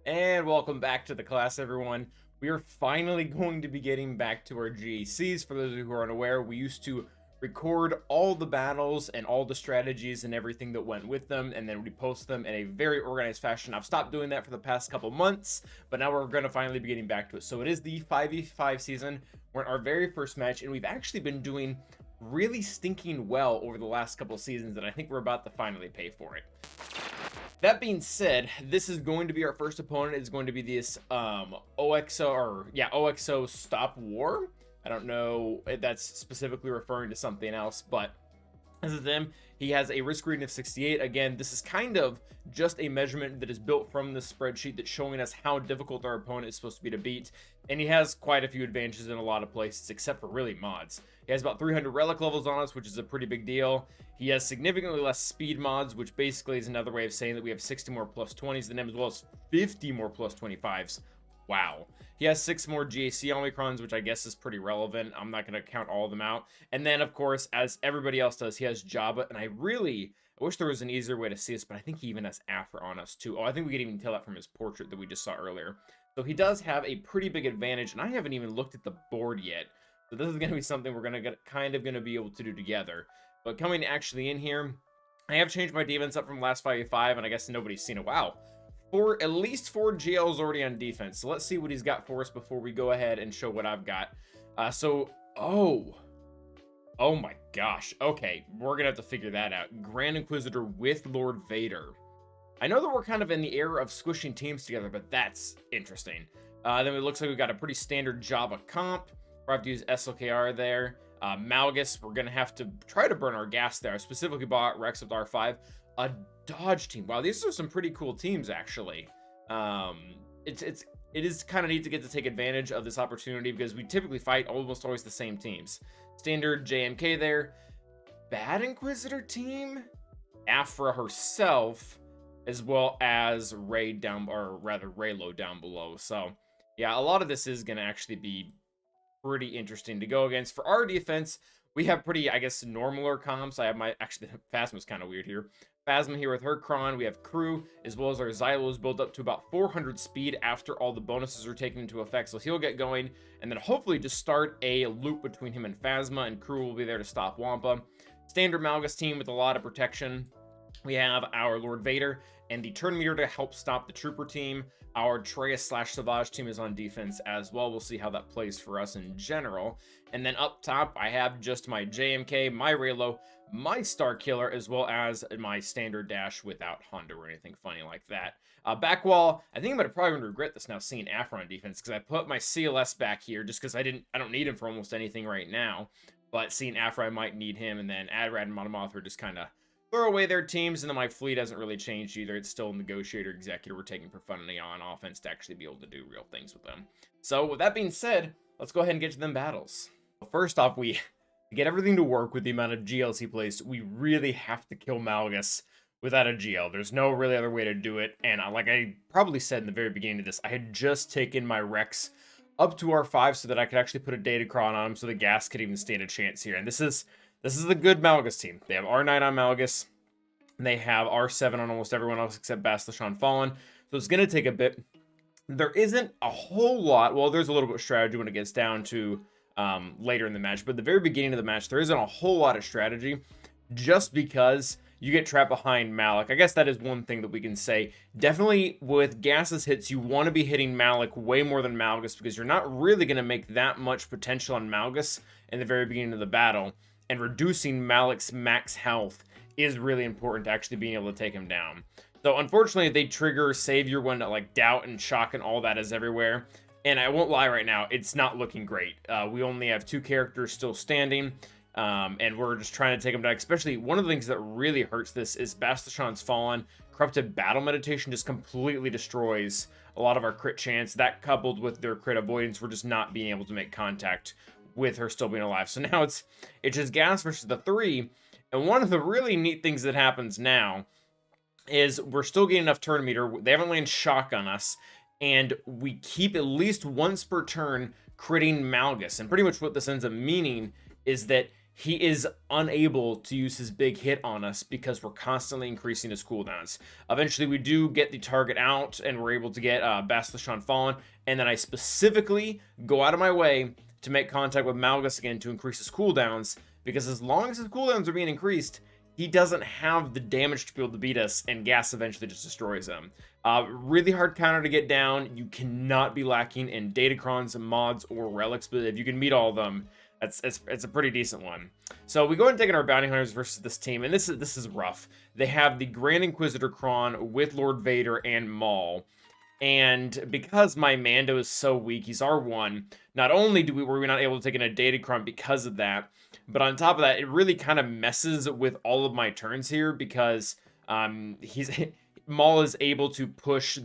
And welcome back to the class, everyone. We are finally going to be getting back to our GACs. For those of you who are unaware, we used to record all the battles and all the strategies and everything that went with them, and then we post them in a very organized fashion. I've stopped doing that for the past couple months, but now we're going to finally be getting back to it. So it is the 5v5 season. We're in our very first match, and we've actually been doing really stinking well over the last couple seasons, and I think we're about to finally pay for it. That being said, this is going to be our first opponent. It's going to be this OXO Stop War. I don't know if that's specifically referring to something else, but this is him. He has a risk rating of 68. Again, this is kind of just a measurement that is built from the spreadsheet that's showing us how difficult our opponent is supposed to be to beat. And he has quite a few advantages in a lot of places, except for really mods. He has about 300 relic levels on us, which is a pretty big deal. He has significantly less speed mods, which basically is another way of saying that we have 60 more plus 20s than him, as well as 50 more plus 25s. Wow. He has 6 more GAC Omicrons, which I guess is pretty relevant. I'm not going to count all of them out. And then, of course, as everybody else does, he has Jabba. And I wish there was an easier way to see this, but I think he even has Aphra on us, too. Oh, I think we could even tell that from his portrait that we just saw earlier. So he does have a pretty big advantage, and I haven't even looked at the board yet. So this is going to be something we're going to be able to do together. But coming actually in here, I have changed my defense up from last 5v5, and I guess nobody's seen it. Wow. At least 4 GLs already on defense. So let's see what he's got for us before we go ahead and show what I've got. Oh my gosh. Okay, we're going to have to figure that out. Grand Inquisitor with Lord Vader. I know that we're kind of in the era of squishing teams together, but that's interesting. Then it looks like we've got a pretty standard Jabba comp. We'll have to use SLKR there. Malgus, we're going to have to try to burn our gas there. I specifically bought Rex with R5. A dodge team. Wow, these are some pretty cool teams, actually. It is kind of neat to get to take advantage of this opportunity because we typically fight almost always the same teams. Standard JMK there. Bad Inquisitor team. Aphra herself, as well as Reylo down below. So, yeah, a lot of this is going to actually be pretty interesting to go against. For our defense, we have pretty, I guess, normaler comps. Actually, Phasma's kind of weird here. Phasma here with her Kron. We have Crew, as well as our Xylos build up to about 400 speed after all the bonuses are taken into effect. So he'll get going, and then hopefully just start a loop between him and Phasma, and Crew will be there to stop Wampa. Standard Malgus team with a lot of protection. We have our Lord Vader and the turn meter to help stop the trooper team. Our Treyas/Savage team is on defense as well. We'll see how that plays for us in general. And then up top, I have just my JMK, my Reylo, my Star Killer, as well as my standard dash without Hondo or anything funny like that. Back wall, I think I'm going to probably regret this now seeing Aphra on defense because I put my CLS back here just because I don't need him for almost anything right now. But seeing Aphra, I might need him. And then Adrad and Monomoth are just kind of throw away their teams, and then my fleet hasn't really changed either. It's still Negotiator, Executor. We're taking Profundity on offense to actually be able to do real things with them. So with that being said, let's go ahead and get to them battles. First off, to get everything to work with the amount of GLs he plays, we really have to kill Malgus without a GL. There's no really other way to do it. And like I probably said in the very beginning of this, I had just taken my Rex up to R5 so that I could actually put a Datacron on him so the gas could even stand a chance here. And this is the good Malgus team. They have R9 on Malgus. They have R7 on almost everyone else except Bastila Fallen. So it's going to take a bit. There isn't a whole lot. Well, there's a little bit of strategy when it gets down to later in the match. But at the very beginning of the match, there isn't a whole lot of strategy just because you get trapped behind Malik. I guess that is one thing that we can say. Definitely with Gas's hits, you want to be hitting Malik way more than Malgus because you're not really going to make that much potential on Malgus in the very beginning of the battle. And reducing Malik's max health is really important to actually being able to take him down. So unfortunately, they trigger Savior when like doubt and shock and all that is everywhere. And I won't lie right now, it's not looking great. We only have 2 characters still standing. And we're just trying to take them down. Especially one of the things that really hurts this is Bastila Fallen. Corrupted Battle Meditation just completely destroys a lot of our crit chance. That coupled with their crit avoidance, we're just not being able to make contact with her still being alive. So now it's just Gas versus the 3. And one of the really neat things that happens now is we're still getting enough turn meter. They haven't landed shock on us. And we keep at least once per turn critting Malgus. And pretty much what this ends up meaning is that he is unable to use his big hit on us because we're constantly increasing his cooldowns. Eventually, we do get the target out, and we're able to get Bastila Fallen, and then I specifically go out of my way to make contact with Malgus again to increase his cooldowns, because as long as his cooldowns are being increased, he doesn't have the damage to be able to beat us, and gas eventually just destroys him. Really hard counter to get down. You cannot be lacking in Datacrons, mods, or relics, but if you can meet all of them, it's a pretty decent one. So we go and take in our bounty hunters versus this team, and this is rough. They have the Grand Inquisitor Kron with Lord Vader and Maul. And because my Mando is so weak, he's R1, not only were we not able to take in a Datacron because of that, but on top of that, it really kind of messes with all of my turns here, because Maul is able to push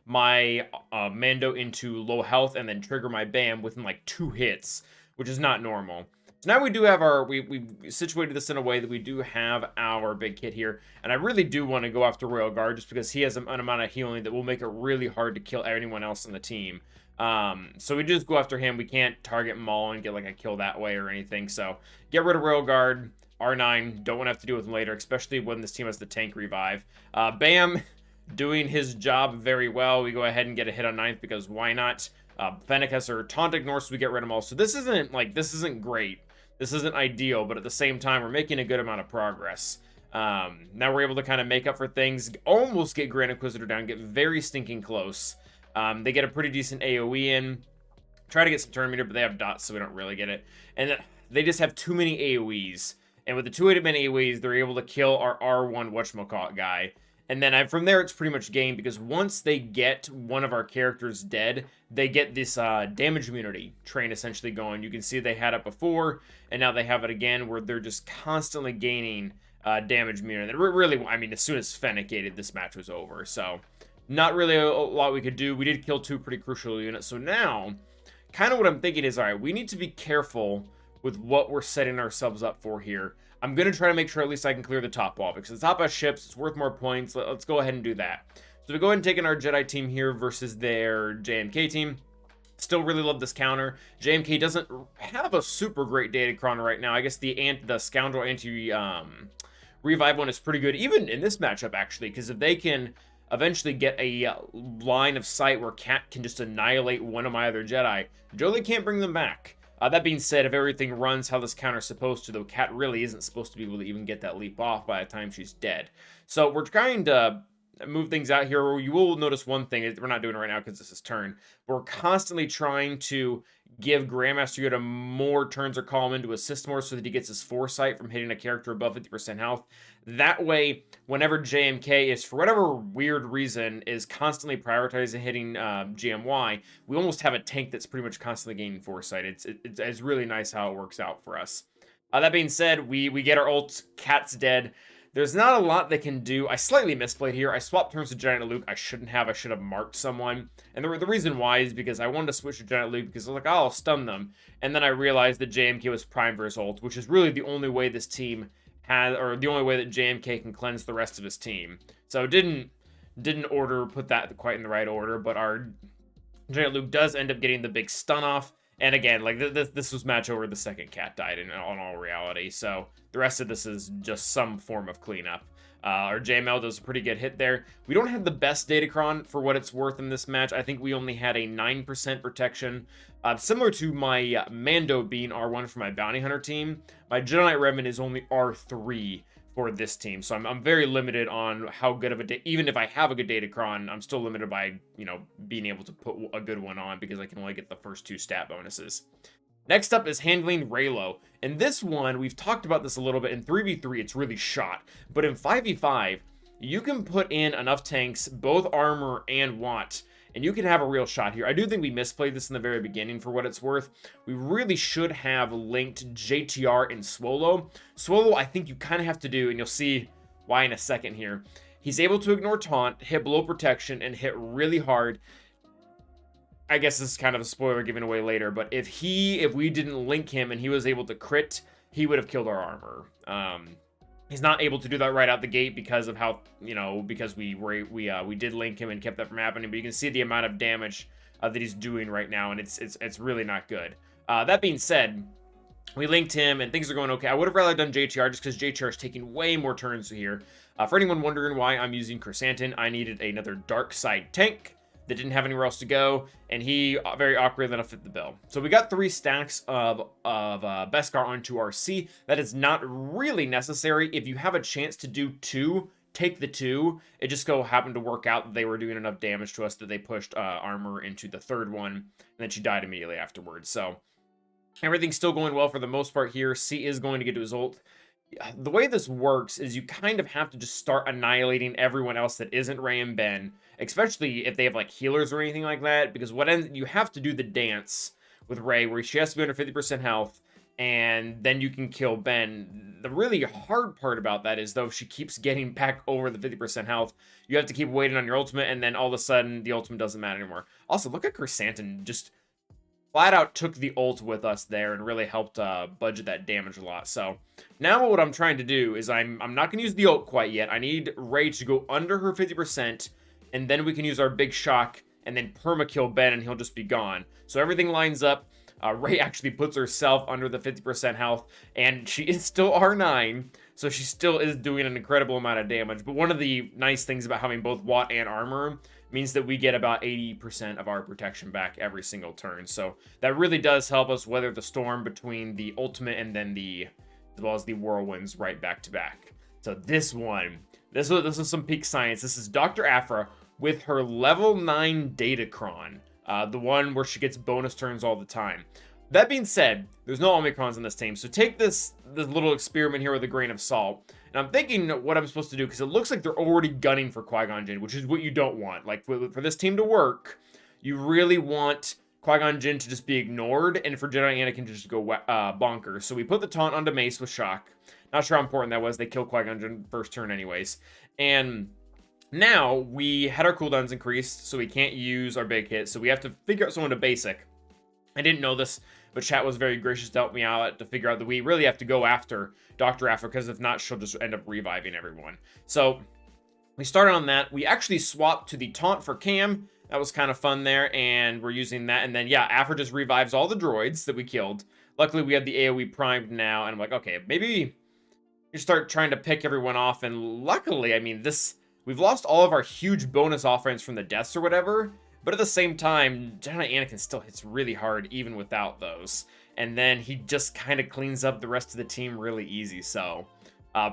my Mando into low health and then trigger my BAM within like 2 hits, which is not normal. So now we do have we situated this in a way that we do have our big kit here, and I really do want to go after Royal Guard just because he has an amount of healing that will make it really hard to kill anyone else on the team. So we just go after him. We can't target Maul and get like a kill that way or anything, so get rid of Royal Guard. R9, don't want to have to deal with him later, especially when this team has the tank revive. Bam, doing his job very well. We go ahead and get a hit on 9th because why not? Fennec has her taunt ignore, so we get rid of them all. So this isn't great. This isn't ideal, but at the same time, we're making a good amount of progress. Now we're able to kind of make up for things, almost get Grand Inquisitor down, get very stinking close. They get a pretty decent AoE in. Try to get some turn meter, but they have dots, so we don't really get it. And then they just have too many AoEs. And with the 2 many AoEs, they're able to kill our R1 whatchamacallit guy. And then from there, it's pretty much game, because once they get one of our characters dead, they get this damage immunity train essentially going. You can see they had it before, and now they have it again, where they're just constantly gaining damage immunity. And really, I mean, as soon as Fennec gated, this match was over. So not really a lot we could do. We did kill 2 pretty crucial units. So now, kind of what I'm thinking is, all right, we need to be careful with what we're setting ourselves up for here. I'm going to try to make sure at least I can clear the top wall, because the top has ships, it's worth more points. Let's go ahead and do that. So we go ahead and take in our Jedi team here versus their JMK team. Still really love this counter. JMK doesn't have a super great Datacron right now. I guess the Scoundrel anti-revive one is pretty good, even in this matchup, actually, because if they can eventually get a line of sight where Cat can just annihilate one of my other Jedi, Jolie can't bring them back. That being said, if everything runs how this counter is supposed to, though, Cat really isn't supposed to be able to even get that leap off by the time she's dead. So we're trying to move things out here. You will notice one thing. We're not doing it right now because this is turn. We're constantly trying to give Grandmaster Yoda more turns or call him in to assist more so that he gets his foresight from hitting a character above 50% health. That way, whenever JMK is, for whatever weird reason, is constantly prioritizing hitting GMY, we almost have a tank that's pretty much constantly gaining foresight. It's really nice how it works out for us. That being said, we get our ult. Cat's dead. There's not a lot they can do. I slightly misplayed here. I swapped turns to Giant Luke. I shouldn't have. I should have marked someone. And the reason why is because I wanted to switch to Giant Luke because I was like, oh, I'll stun them. And then I realized that JMK was prime for his ult, which is really the only way this team has, or the only way that JMK can cleanse the rest of his team. So didn't put that quite in the right order, but our Giant Luke does end up getting the big stun off. And again, like this was match over. The second Cat died in all reality. So the rest of this is just some form of cleanup. Our JML does a pretty good hit there. We don't have the best Datacron for what it's worth in this match. I think we only had a 9% protection. Similar to my Mando being R1 for my Bounty Hunter team, my Jedi Knight Revan is only R3 for this team. So I'm very limited on how good of even if I have a good Datacron, I'm still limited by, being able to put a good one on because I can only get the first 2 stat bonuses. Next up is handling Reylo. And this one, we've talked about this a little bit. In 3v3, it's really shot. But in 5v5, you can put in enough tanks, both armor and watt, and you can have a real shot here. I do think we misplayed this in the very beginning for what it's worth. We really should have linked JTR and Swolo. Swolo, I think you kind of have to do, and you'll see why in a second here. He's able to ignore taunt, hit below protection, and hit really hard. I guess this is kind of a spoiler given away later, but if we didn't link him and he was able to crit, he would have killed our armor. He's not able to do that right out the gate because of how, because we did link him and kept that from happening. But you can see the amount of damage that he's doing right now, and it's really not good. That being said, we linked him and things are going okay. I would have rather done JTR just because JTR is taking way more turns here. For anyone wondering why I'm using Chrysanthemum, I needed another dark side tank that didn't have anywhere else to go, and he very awkwardly enough fit the bill. So we got 3 stacks of Beskar onto RC. That is not really necessary. If you have a chance to do 2, take the 2. It just happened to work out that they were doing enough damage to us that they pushed armor into the 3rd one, and then she died immediately afterwards. So everything's still going well for the most part here. C is going to get to his ult. The way this works is you kind of have to just start annihilating everyone else that isn't Rey and Ben, especially if they have like healers or anything like that, because you have to do the dance with Rey where she has to be under 50% health, and then you can kill Ben. The really hard part about that is, though, she keeps getting back over the 50% health. You have to keep waiting on your ultimate, and then all of a sudden the ultimate doesn't matter anymore. Also, look at Chrysanthemum just flat out took the ult with us there and really helped budget that damage a lot. So now what I'm trying to do is I'm not going to use the ult quite yet. I need Rey to go under her 50%, and then we can use our big shock and then perma-kill Ben, and he'll just be gone. So everything lines up. Rey actually puts herself under the 50% health, and she is still R9, so she still is doing an incredible amount of damage. But one of the nice things about having both Watt and armor means that we get about 80% of our protection back every single turn. So that really does help us weather the storm between the ultimate and then as well as the whirlwinds right back to back. So this is some peak science. This is Dr. Aphra with her level 9 Datacron, the one where she gets bonus turns all the time. That being said, there's no Omicrons in this team, so take this little experiment here with a grain of salt. And I'm thinking what I'm supposed to do, because it looks like they're already gunning for Qui-Gon Jinn, which is what you don't want. Like, for this team to work, you really want Qui-Gon Jinn to just be ignored, and for Jedi Anakin to just go bonkers. So we put the taunt onto Mace with Shock. Not sure how important that was. They killed Qui-Gon Jinn first turn anyways. And now we had our cooldowns increased, so we can't use our big hit. So we have to figure out someone to basic. I didn't know this, but chat was very gracious to help me out to figure out that we really have to go after Dr. Aphra, because if not, she'll just end up reviving everyone. So we started on that. We actually swapped to the taunt for Cam. That was kind of fun there, and we're using that. And then, yeah, Aphra just revives all the droids that we killed. Luckily, we have the AoE primed now, and I'm like, okay, maybe you start trying to pick everyone off. And luckily, I mean, we've lost all of our huge bonus offense from the deaths or whatever, but at the same time, Jedi Anakin still hits really hard even without those. And then he just kind of cleans up the rest of the team really easy. So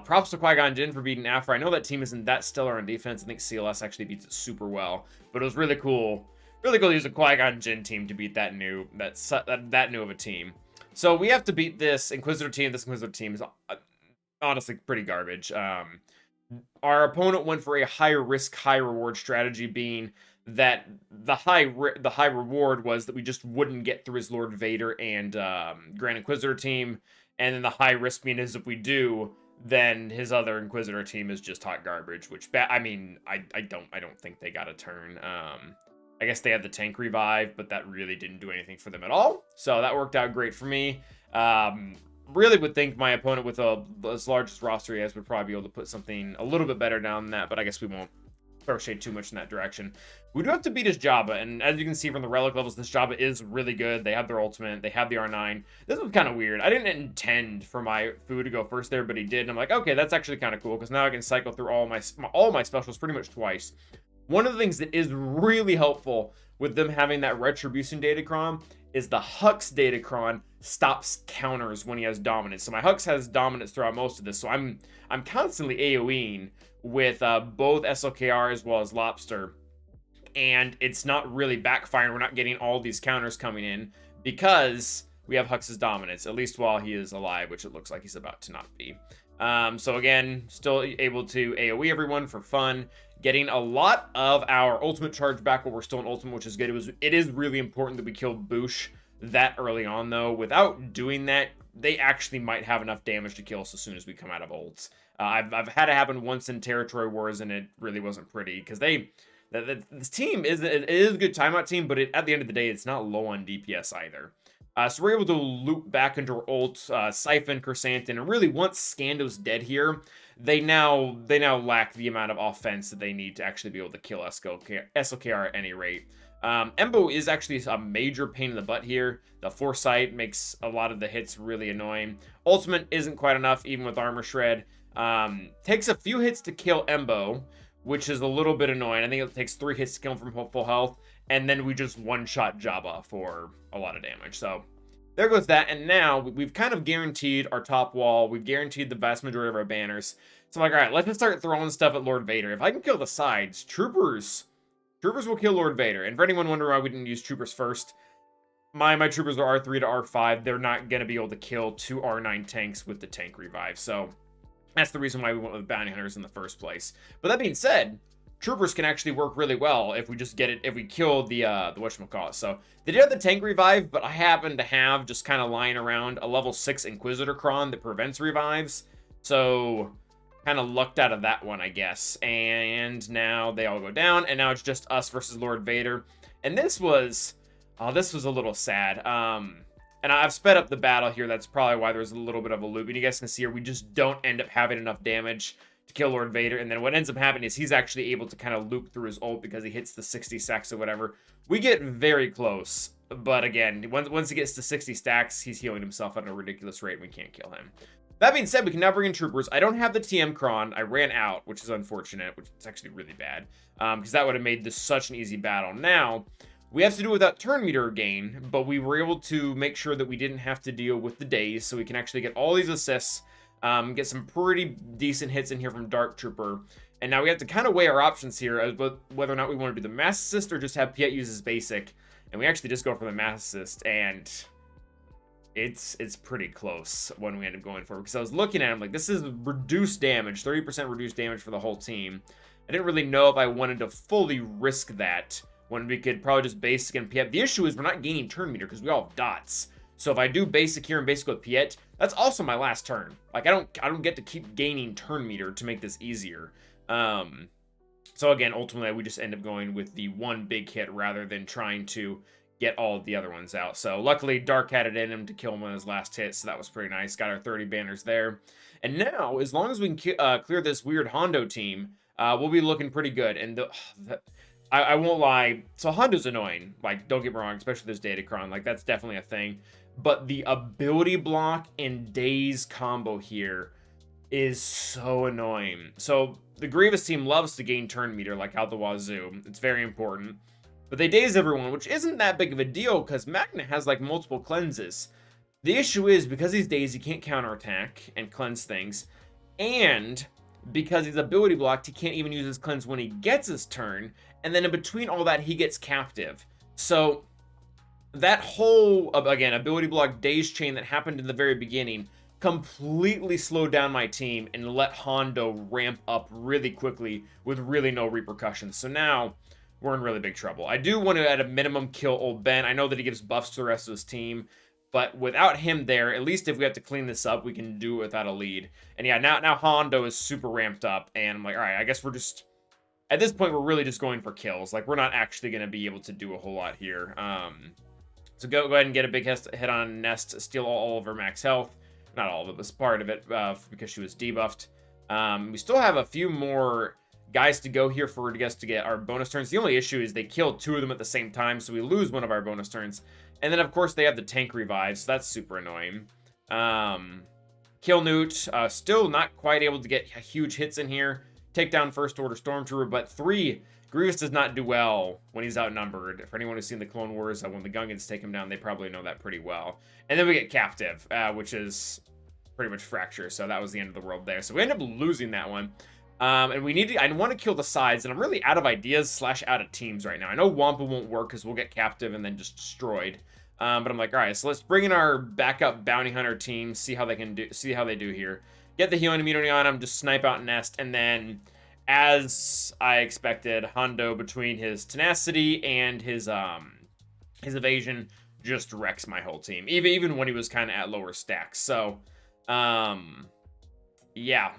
props to Qui-Gon Jinn for beating Aphra. I know that team isn't that stellar on defense. I think CLS actually beats it super well, but it was really cool. Really cool to use a Qui-Gon Jinn team to beat that new of a team. So we have to beat this Inquisitor team. This Inquisitor team is honestly pretty garbage. Our opponent went for a high risk, high reward strategy, being that the high reward was that we just wouldn't get through his Lord Vader and Grand Inquisitor team, and then the high risk being is if we do, then his other Inquisitor team is just hot garbage. Which I mean, I don't think they got a turn. I guess they had the tank revive, but that really didn't do anything for them at all. So that worked out great for me. Really would think my opponent with as large as roster he has would probably be able to put something a little bit better down than that, but I guess we won't throw shade too much in that direction. We do have to beat his Jabba, and as you can see from the relic levels, this Jabba is really good. They have their ultimate, they have the R9. This was kind of weird. I didn't intend for my food to go first there, but he did, and I'm like, okay, that's actually kind of cool, because now I can cycle through all my specials pretty much twice. One of the things that is really helpful with them having that Retribution Datacron is the Hux Datacron stops counters when he has dominance. So my Hux has dominance throughout most of this, so I'm constantly AoEing with both SLKR as well as Lobster, and it's not really backfiring. We're not getting all these counters coming in because we have Hux's dominance, at least while he is alive, which it looks like he's about to not be. So again, still able to AoE everyone for fun, getting a lot of our ultimate charge back while we're still in ultimate, which is good. It is really important that we kill Boosh that early on, though. Without doing that, they actually might have enough damage to kill us as soon as we come out of ults. I've had it happen once in Territory Wars, and it really wasn't pretty, because this team is a good timeout team, but at the end of the day, it's not low on DPS either. So we're able to loop back into our ult, Siphon, Chrysanthemum, and really once Scando's dead here, they now lack the amount of offense that they need to actually be able to kill SLKR at any rate. Embo is actually a major pain in the butt here. The Foresight makes a lot of the hits really annoying. Ultimate isn't quite enough, even with Armor Shred. Takes a few hits to kill Embo, which is a little bit annoying. I think it takes 3 hits to kill him from full health, and then we just one-shot Jabba for a lot of damage. So there goes that, and now we've kind of guaranteed our top wall. We've guaranteed the vast majority of our banners. So I'm like, all right, let's just start throwing stuff at Lord Vader. If I can kill the sides, Troopers will kill Lord Vader. And for anyone wondering why we didn't use Troopers first, my Troopers are R3 to R5. They're not going to be able to kill 2 R9 tanks with the tank revive. So that's the reason why we went with Bounty Hunters in the first place. But that being said, Troopers can actually work really well if we just get it, if we kill the whatchamacallit. So they did have the tank revive, but I happen to have just kind of lying around a level 6 Inquisitor Cron that prevents revives. So kind of lucked out of that one, I guess. And now they all go down, and now it's just us versus Lord Vader. And this was a little sad. And I've sped up the battle here. That's probably why there's a little bit of a loop. And you guys can see here, we just don't end up having enough damage to kill Lord Vader. And then what ends up happening is he's actually able to kind of loop through his ult because he hits the 60 stacks or whatever. We get very close. But again, once he gets to 60 stacks, he's healing himself at a ridiculous rate and we can't kill him. That being said, we can now bring in Troopers. I don't have the TM Cron. I ran out, which is unfortunate, which is actually really bad. Because that would have made this such an easy battle. Now, we have to do it without turn meter gain, but we were able to make sure that we didn't have to deal with the days, so we can actually get all these assists, get some pretty decent hits in here from Dark Trooper. And now we have to kind of weigh our options here, as whether or not we want to do the Mass Assist or just have Piet use his basic. And we actually just go for the Mass Assist, and it's pretty close when we end up going for it. Because I was looking at him like, this is reduced damage, 30% reduced damage for the whole team. I didn't really know if I wanted to fully risk that when we could probably just basic and Piet. The issue is we're not gaining turn meter because we all have dots. So if I do basic here and basic with Piet, that's also my last turn. Like I don't get to keep gaining turn meter to make this easier. So again, ultimately we just end up going with the one big hit rather than trying to get all of the other ones out. So luckily Dark had it in him to kill him on his last hit, so that was pretty nice. Got our 30 banners there. And now, as long as we can clear this weird Hondo team, we'll be looking pretty good. And I won't lie, so Hondo's annoying. Like, don't get me wrong, especially this Datacron. Like, that's definitely a thing. But the ability block and Daze combo here is so annoying. So the Grievous team loves to gain turn meter, like out the wazoo. It's very important. But they daze everyone, which isn't that big of a deal, because Magna has, like, multiple cleanses. The issue is, because he's dazed, he can't counterattack and cleanse things. And because he's ability blocked, he can't even use his cleanse when he gets his turn. And then in between all that, he gets captive. So that whole, again, ability block daze chain that happened in the very beginning completely slowed down my team and let Hondo ramp up really quickly with really no repercussions. So now we're in really big trouble. I do want to, at a minimum, kill old Ben. I know that he gives buffs to the rest of his team, but without him there, at least if we have to clean this up, we can do it without a lead. And yeah, now Hondo is super ramped up, and I'm like, all right, I guess we're just, at this point, we're really just going for kills. Like, we're not actually going to be able to do a whole lot here. So go ahead and get a big hit on Nest, steal all of her max health. Not all of it, but part of it, because she was debuffed. We still have a few more guys to go here for us to get our bonus turns. The only issue is they kill 2 of them at the same time, so we lose one of our bonus turns. And then, of course, they have the tank revive, so that's super annoying. Kill Newt, still not quite able to get huge hits in here. Take down First Order Stormtrooper, but 3, Grievous does not do well when he's outnumbered. For anyone who's seen the Clone Wars, when the Gungans take him down, they probably know that pretty well. And then we get Captive, which is pretty much Fracture, so that was the end of the world there. So we end up losing that one. And we need to, I want to kill the sides, and I'm really out of ideas / out of teams right now. I know Wampa won't work because we'll get Captive and then just destroyed. But I'm like, all right, so let's bring in our backup Bounty Hunter team, see how they do here. Get the healing immunity on him, just snipe out Nest, and then, as I expected, Hondo, between his tenacity and his evasion, just wrecks my whole team, even when he was kind of at lower stacks. So, yeah,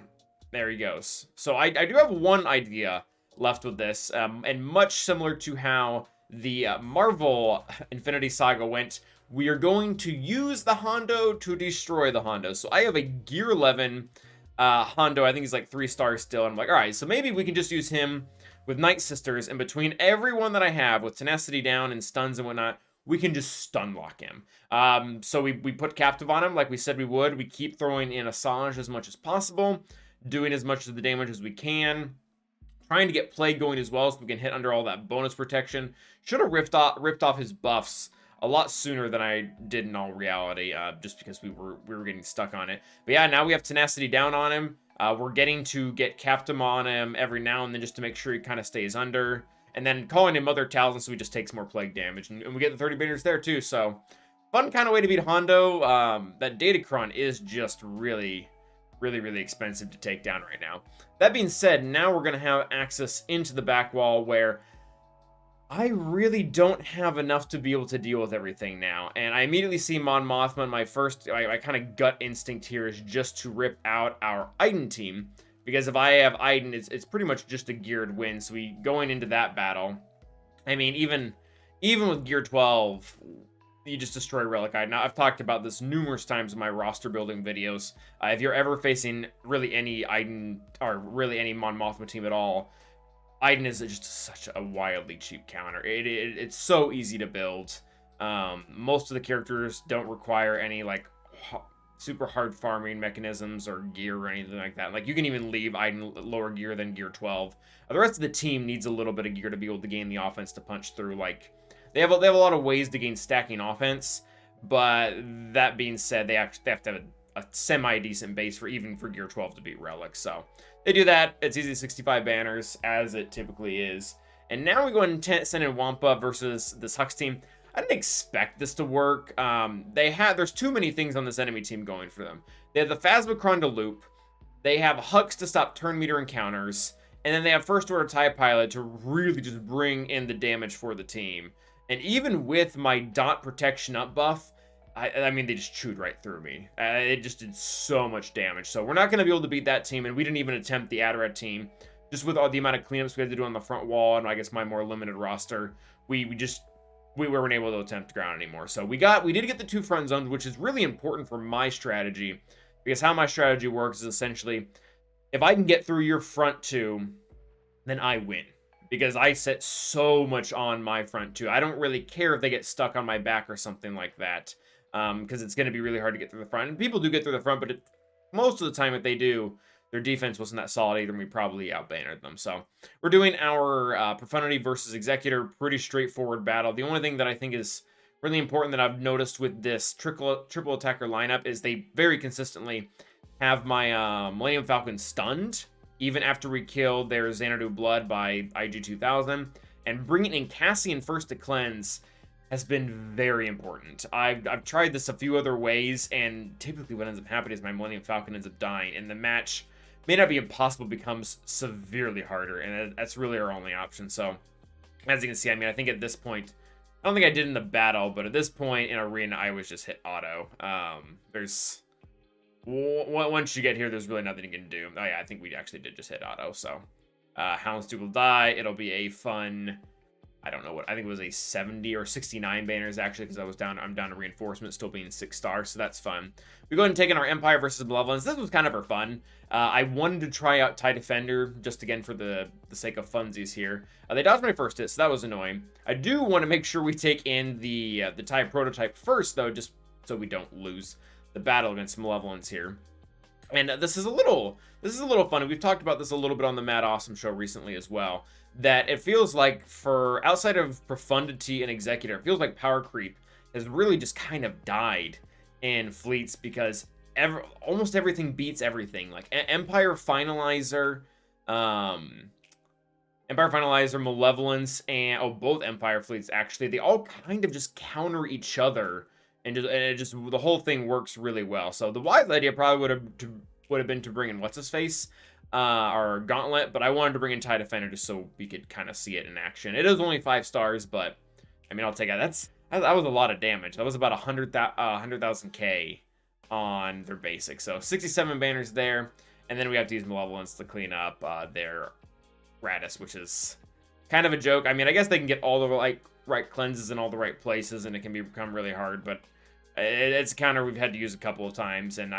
there he goes. So I do have one idea left with this, and much similar to how the Marvel Infinity Saga went, we are going to use the Hondo to destroy the Hondo. So I have a Gear 11 Hondo. I think he's like 3 stars still. And I'm like, all right, so maybe we can just use him with Night Sisters, and between everyone that I have with tenacity down and stuns and whatnot, we can just stun lock him. So we put captive on him like we said we would. We keep throwing in Assange as much as possible, doing as much of the damage as we can, trying to get Plague going as well so we can hit under all that bonus protection. Should have ripped off his buffs a lot sooner than I did in all reality, just because we were getting stuck on it. But yeah, now we have tenacity down on him. We're getting to get Captain on him every now and then just to make sure he kind of stays under. And then calling him Mother Talon so he just takes more plague damage. And we get the 30 banners there too, so fun kind of way to beat Hondo. That Datacron is just really expensive to take down right now. That being said, now we're going to have access into the back wall where I really don't have enough to be able to deal with everything now. And I immediately see Mon Mothma. My first, my kind of gut instinct here is just to rip out our Iden team. Because if I have Iden, it's pretty much just a geared win. So we going into that battle. I mean, even with Gear 12, you just destroy Relic Iden. Now, I've talked about this numerous times in my roster building videos. If you're ever facing really any Iden, or really any Mon Mothma team at all, Iden is just such a wildly cheap counter. It's so easy to build. Most of the characters don't require any, like, super hard farming mechanisms or gear or anything like that. Like, you can even leave Iden lower gear than Gear 12. The rest of the team needs a little bit of gear to be able to gain the offense to punch through. Like, they have a lot of ways to gain stacking offense, but that being said, they have to have a semi-decent base for Gear 12 to beat Relic. So they do that. It's easy 65 banners, as it typically is. And now we go and send in Wampa versus this Hux team. I didn't expect this to work. There's too many things on this enemy team going for them. They have the Phasmocron to loop. They have Hux to stop turn meter encounters. And then they have First Order TIE Pilot to really just bring in the damage for the team. And even with my dot protection up buff, I mean, they just chewed right through me. It just did so much damage. So we're not going to be able to beat that team. And we didn't even attempt the Adarad team. Just with all the amount of cleanups we had to do on the front wall, and I guess my more limited roster, we weren't able to attempt ground anymore. So we did get the 2 front zones, which is really important for my strategy, because how my strategy works is essentially, if I can get through your front 2, then I win, because I set so much on my front 2. I don't really care if they get stuck on my back or something like that, because it's going to be really hard to get through the front. And people do get through the front, but most of the time, if they do, their defense wasn't that solid either, and we probably outbannered them. So we're doing our Profundity versus Executor, pretty straightforward battle. The only thing that I think is really important that I've noticed with this triple attacker lineup is they very consistently have my Millennium Falcon stunned, even after we kill their Xanadu Blood by IG-2000. And bringing in Cassian first to cleanse has been very important. I've tried this a few other ways, and typically what ends up happening is my Millennium Falcon ends up dying, and the match may not be impossible, becomes severely harder, and that's really our only option. So, as you can see, I mean, I think at this point, I don't think I did in the battle, but at this point in Arena, I was just hit auto. Once you get here, there's really nothing you can do. Oh yeah, I think we actually did just hit auto, so. Houndstooth will die. It'll be a fun, I don't know what, I think it was a 70 or 69 banners actually, because I'm down to reinforcement, still being 6 stars, so that's fun. We go ahead and take in our Empire versus Malevolence. This was kind of for fun. I wanted to try out TIE Defender, just again for the sake of funsies here. They dodged my first hit, so that was annoying. I do want to make sure we take in the TIE Prototype first, though, just so we don't lose the battle against Malevolence here. And this is a little fun. We've talked about this a little bit on the Mad Awesome show recently as well, that it feels like for outside of Profundity and Executor, it feels like power creep has really just kind of died in fleets, because almost everything beats everything. Like Empire Finalizer, Malevolence, and both Empire fleets actually, they all kind of just counter each other, and the whole thing works really well. So the wise idea probably would have been to bring in what's his face, or Gauntlet, but I wanted to bring in TIE Defender just so we could kind of see it in action. It is only 5 stars, but I mean, I'll take it. That was a lot of damage. That was about 100,000 K on their basic. So 67 banners there, and then we have to use Malevolence to clean up their Radis, which is kind of a joke. I mean, I guess they can get all the right cleanses in all the right places, and it can become really hard, but it's a counter we've had to use a couple of times, and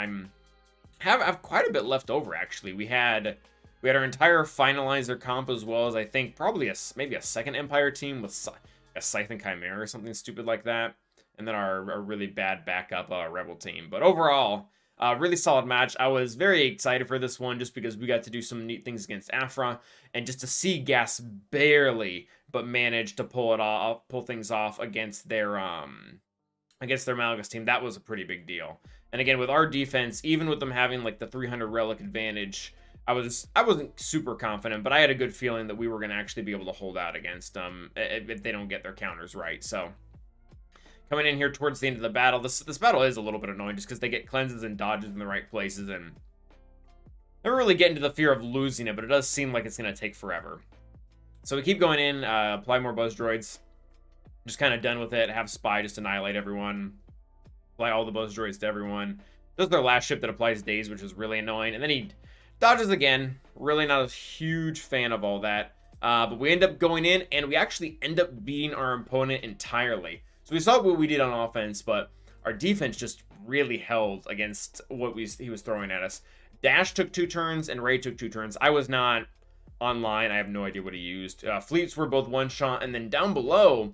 have quite a bit left over, actually. We had We had our entire finalizer comp, as well as I think probably maybe a second Empire team with a Scythe and Chimera or something stupid like that. And then our really bad backup Rebel team. But overall, really solid match. I was very excited for this one just because we got to do some neat things against Aphra. And just to see Gas barely but manage to pull things off against their Malgus team, that was a pretty big deal. And again, with our defense, even with them having like the 300 relic advantage, I wasn't super confident, but I had a good feeling that we were going to actually be able to hold out against them if they don't get their counters right. So coming in here towards the end of the battle, this battle is a little bit annoying just because they get cleanses and dodges in the right places, and never really get into the fear of losing it, but it does seem like it's going to take forever. So we keep going in, apply more buzz droids. Just kind of done with it. Have Spy just annihilate everyone. Apply all the buzz droids to everyone. Does their last ship that applies daze, which is really annoying. And then he dodges again. Really not a huge fan of all that. But we end up going in, and we actually end up beating our opponent entirely. So we saw what we did on offense, but our defense just really held against what he was throwing at us. Dash took 2 turns, and Rey took 2 turns. I was not online. I have no idea what he used. Fleets were both one shot, and then down below,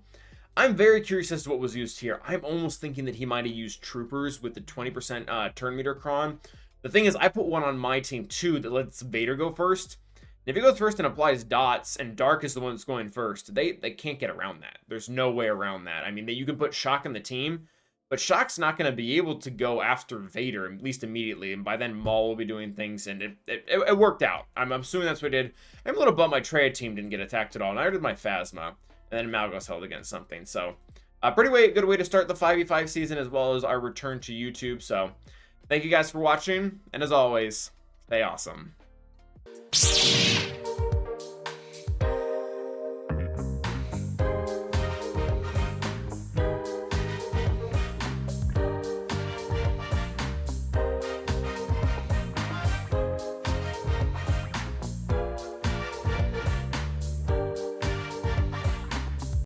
I'm very curious as to what was used here. I'm almost thinking that he might have used troopers with the 20% turn meter cron. The thing is, I put one on my team too that lets Vader go first. And if he goes first and applies dots, and Dark is the one that's going first, they can't get around that. There's no way around that. I mean, you can put Shock in the team, but Shock's not going to be able to go after Vader, at least immediately. And by then, Maul will be doing things, and it worked out. I'm assuming that's what it did. I'm a little bummed my Traya team didn't get attacked at all, and I did my Phasma. And then Malgus held against something. So, good way to start the 5v5 season, as well as our return to YouTube. So, thank you guys for watching, and as always, stay awesome.